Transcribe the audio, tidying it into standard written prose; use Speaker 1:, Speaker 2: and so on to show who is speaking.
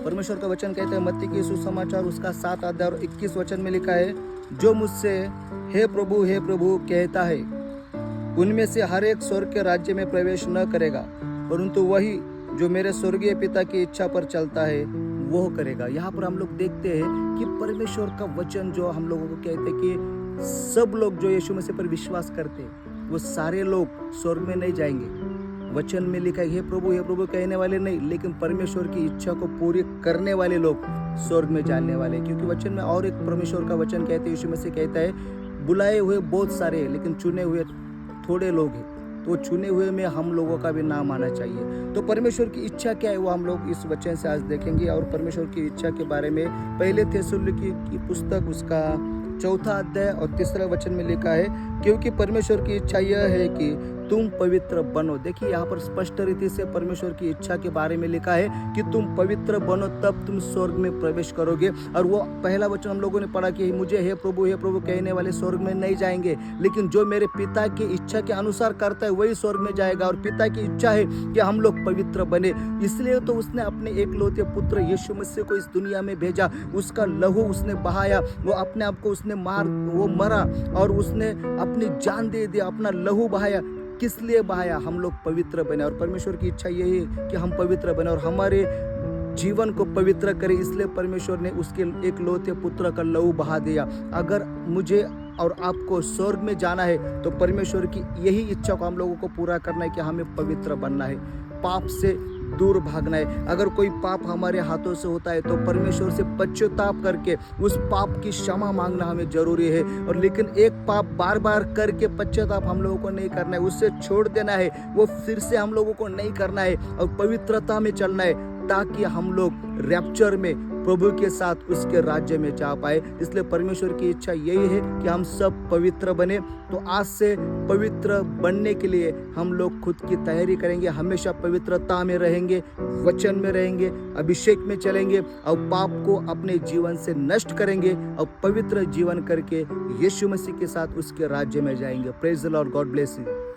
Speaker 1: परमेश्वर का वचन कहते हैं मत्ती की सुसमाचार उसका 7 अध्याय और 21 वचन में लिखा है, जो मुझसे हे प्रभु कहता है उनमें से हर एक स्वर्ग के राज्य में प्रवेश न करेगा, परंतु वही जो मेरे स्वर्गीय पिता की इच्छा पर चलता है वो करेगा। यहाँ पर हम लोग देखते हैं कि परमेश्वर का वचन जो हम लोगों को कहते हैं कि सब लोग जो यीशु मसीह पर विश्वास करते हैं वो सारे लोग स्वर्ग में नहीं जाएंगे। वचन में लिखा है हे प्रभु कहने वाले नहीं, लेकिन परमेश्वर की इच्छा को पूरी करने वाले लोग स्वर्ग में जाने वाले। क्योंकि वचन में और एक परमेश्वर का वचन कहते हैं, यीशु मसीह कहता है बुलाए हुए बहुत सारे हैं लेकिन चुने हुए थोड़े लोग हैं, तो चुने हुए में हम लोगों का भी नाम आना चाहिए। तो परमेश्वर की इच्छा क्या है वो हम लोग इस वचन से आज देखेंगे। और परमेश्वर की इच्छा के बारे में पहले थिस्सलुनीकी की पुस्तक उसका 4 अध्याय और 3 वचन में लिखा है, क्योंकि परमेश्वर की इच्छा यह है कि तुम पवित्र बनो। देखिए यहाँ पर स्पष्ट रीति से परमेश्वर की इच्छा के बारे में लिखा है कि तुम पवित्र बनो तब तुम स्वर्ग में प्रवेश करोगे। और वो पहला वचन हम लोगों ने पढ़ा कि मुझे हे प्रभु कहने वाले स्वर्ग में नहीं जाएंगे, लेकिन जो मेरे पिता की इच्छा के अनुसार करता है वही स्वर्ग में जाएगा। और पिता की इच्छा है कि हम लोग पवित्र बने, इसलिए तो उसने अपने एकलौते पुत्र यीशु मसीह को इस दुनिया में भेजा, उसका लहू उसने बहाया, वो अपने आप को उसने वो मरा और उसने अपनी जान दे दी, अपना लहू बहाया। किस लिए बहाया? हम लोग पवित्र बने। और परमेश्वर की इच्छा यही है कि हम पवित्र बने और हमारे जीवन को पवित्र करें, इसलिए परमेश्वर ने उसके एकलौते पुत्र का लहू बहा दिया। अगर मुझे और आपको स्वर्ग में जाना है तो परमेश्वर की यही इच्छा को हम लोगों को पूरा करना है कि हमें पवित्र बनना है, पाप से दूर भागना है। अगर कोई पाप हमारे हाथों से होता है तो परमेश्वर से पश्चाताप करके उस पाप की क्षमा मांगना हमें जरूरी है। और लेकिन एक पाप बार बार करके पश्चाताप हम लोगों को नहीं करना है, उससे छोड़ देना है, वो फिर से हम लोगों को नहीं करना है और पवित्रता में चलना है, ताकि हम लोग रैप्चर में प्रभु के साथ उसके राज्य में जा पाए। इसलिए परमेश्वर की इच्छा यही है कि हम सब पवित्र बने। तो आज से पवित्र बनने के लिए हम लोग खुद की तैयारी करेंगे, हमेशा पवित्रता में रहेंगे, वचन में रहेंगे, अभिषेक में चलेंगे और पाप को अपने जीवन से नष्ट करेंगे और पवित्र जीवन करके यीशु मसीह के साथ उसके राज्य में जाएंगे। Praise the Lord, God bless you.